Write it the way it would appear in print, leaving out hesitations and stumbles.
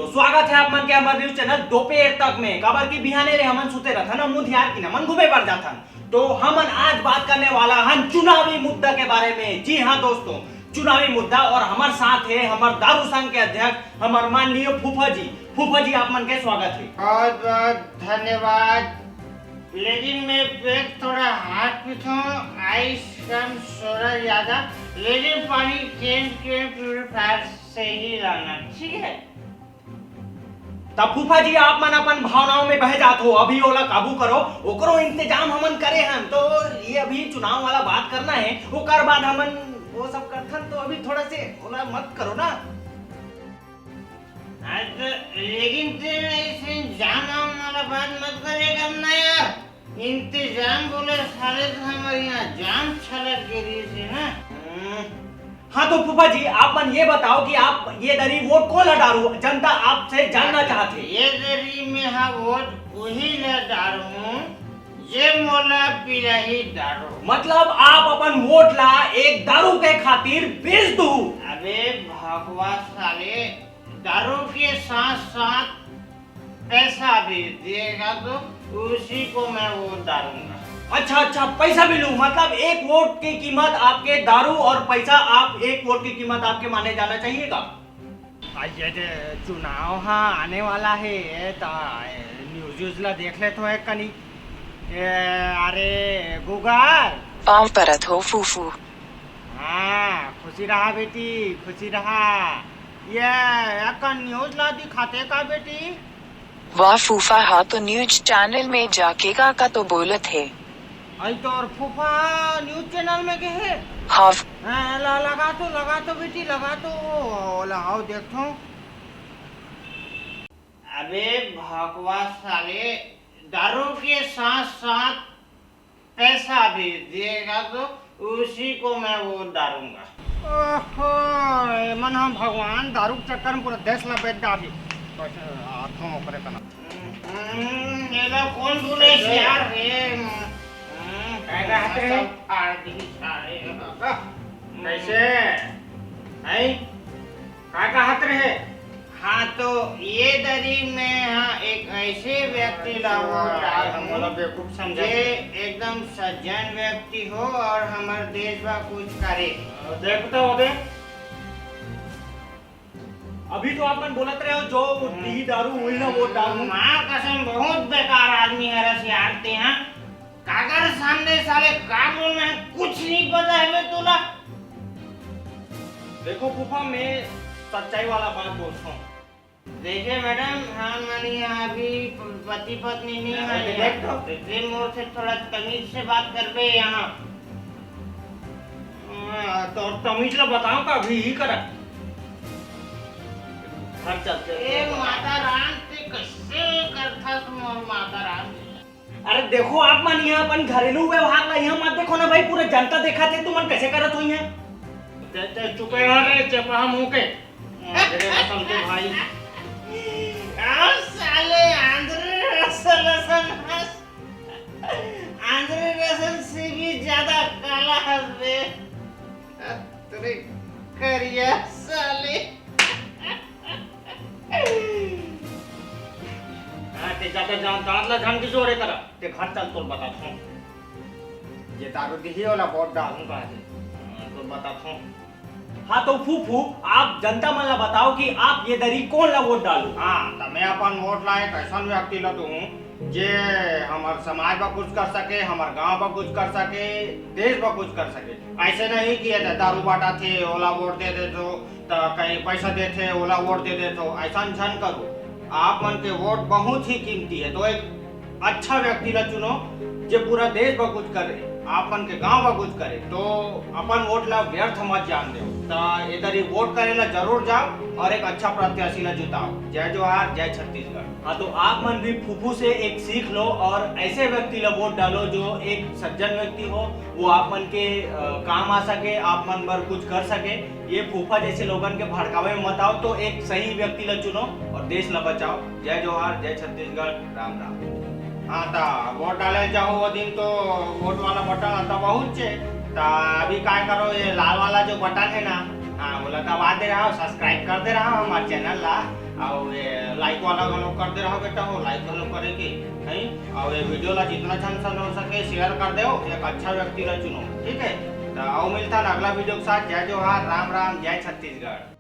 स्वागत है आप मन के हमारे न्यूज चैनल दोपहर तक में। खबर की बिहाने रे हमन सुते रहता ना मुंह ध्यान की ना मन घूमे पड़ जाता। तो हमन आज बात करने वाला हम चुनावी मुद्दा के बारे में। जी हाँ दोस्तों, चुनावी मुद्दा। और हमारे साथ है हमारे दारू संघ के अध्यक्ष हमारे माननीय फूफा जी। फूफा जी आप मन के स्वागत है। बहुत बहुत धन्यवाद। लेकिन मैं पेट थोड़ा हाथ पीछू आइस कम सोडा ज्यादा, लेकिन पानी कैन के प्यूरिफायर से ही लाना, ठीक है? तब फूफा जी आप मन अपन भावनाओं में बह जात हो, अभी ओला काबू करो, ओकरो इंतजाम हमन करे हम। तो ये अभी चुनाव वाला बात करना है, ओकर बाद हमन वो सब करथन। तो अभी थोड़ा से ओला मत करो ना। लेकिन तेरे जाम वाला बात मत करेगा ना यार। इंतजाम बोले साले तो हमारे यहाँ जाम छलक गिरी थी ना। हाँ तो फूफा जी आप मन ये बताओ कि आप ये दरी वोट कौन डालू, जनता आपसे जानना चाहते। ये दरी में हाँ वोट वही न डालू ये मोला पिलाही दारू। मतलब आप अपन वोट ला एक दारू के खातिर बेच दू। अबे भगवा साले, दारू के साथ साथ पैसा भी दिएगा तो उसी को मैं वोट डालूंगा। अच्छा पैसा भी लूं। मतलब एक वोट की कीमत आपके दारू और पैसा, आप एक वोट की कीमत आपके माने जाना चाहिएगा। आज ये चुनाव हाँ आने वाला है तो न्यूज ला देख ले तो है कनी। अरे गूगल पाँव परत हो फूफू। हाँ खुशी रहा बेटी, खुशी रहा। ये न्यूज ला दिखाते का बेटी? वाह फूफा, हाँ तो न्यूज चैनल में जाके का तो बोलत है। आई तो और फूफा न्यूज चैनल में गए। हाँ लगा तो बेटी लगा तो लगाओ देखो। अबे भगवा साले, दारू के साथ साथ पैसा भी दिएगा तो उसी को मैं वोट डालूंगा। ओहो मन हम भगवान दारू के चक्कर में पूरा देश ला बेच डाली। आँखों करे तना ये लोग कौन बोले यार रे? कैसे है का कहत रहे? हाँ तो ये दरी में हाँ एक ऐसे व्यक्ति बेवकूफ समझे, एकदम सज्जन व्यक्ति हो और हमारे देश में कुछ करे। देखते हो दे अभी तो आप बोलत रहे हो जो टी दारू हुई ना वो दारू। माँ कसम बहुत बेकार आदमी है रस यार ते हैं। कागर सामने साले का बोलना है कुछ नहीं पता है बे तोला। देखो फूफा मैं सच्चाई वाला बात बोलता हूँ। देखिए मैडम, हम यहाँ अभी पति पत्नी नहीं है, मोर से थोड़ा तमीज से बात कर बे यहाँ। तो तमीज ला बताओ का अभी ही करा घर चलते। ए माता राम से कैसे करता तुम और माता राम? अरे देखो आप मन यहाँ अपन घरेलू व्यवहार ला यहाँ मत देखो ना भाई, पूरे जनता देखा थे तुम कैसे करत हुई है। चुपे रहे चपा मुंह के समझे भाई। साले आंध्र रसन से भी ज्यादा काला हंसबे तेरे करिया साले। ते जाते जान दांत ला झन की जोरे करा ते घर चल तो बताता हूँ। ये दारू दिही वाला बहुत डालूंगा तो बताता हूँ। हाँ तो फूफू आप जनता मन ला बताओ कि आप ये दरी कौन ला वोट डालू। हाँ तो मैं अपन वोट ला एक ऐसा व्यक्ति ला दूं जे हमारे समाज पर कुछ कर सके, हमारे गांव पर कुछ कर सके, देश पर कुछ कर सके। ऐसे नहीं किया था दारू बांटा थे ओला वोट दे दे तो कहीं पैसा देते ओला वोट दे दे तो ऐसा झन करो। आप मन के वोट बहुत ही कीमती है, तो एक अच्छा व्यक्ति ला चुनो जो पूरा देश पर कुछ करे, आप मन के गांव पर कुछ करे। तो अपन वोट ला व्यर्थ मत जान दो। तो इधर ही वोट करे ला जरूर जाओ और एक अच्छा प्रत्याशी ला जिताओ। जय जोहार, जय छत्तीसगढ़। हाँ तो आप मन भी फूफू से एक सीख लो और ऐसे व्यक्ति ला वोट डालो जो एक सज्जन व्यक्ति हो, वो आप मन के काम आ सके, आप मन पर कुछ कर सके। ये फूफा जैसे लोगन के भड़कावे में मत आओ, तो एक सही व्यक्ति ला चुनो और देश ला बचाओ। जय जोहार, जय छत्तीसगढ़, राम राम। हाँ तो वोट डाले जाओ वो दिन तो वोट वाला बटन आता बहुत छे। तो अभी काय करो, ये लाल वाला जो बटन है ना हाँ बोला दबा दे रहा हो, सब्सक्राइब कर दे रहा हो हमारे चैनल ला, और ये लाइक वाला घलो कर दे रहा हो बेटा, हो लाइक घलो करे के है, और ये वीडियो ला जितना जन सन हो सके शेयर कर दो, एक अच्छा व्यक्ति ला चुनो, ठीक है। तो आओ मिलता है अगला वीडियो के साथ। जय जोहार, राम राम, जय छत्तीसगढ़।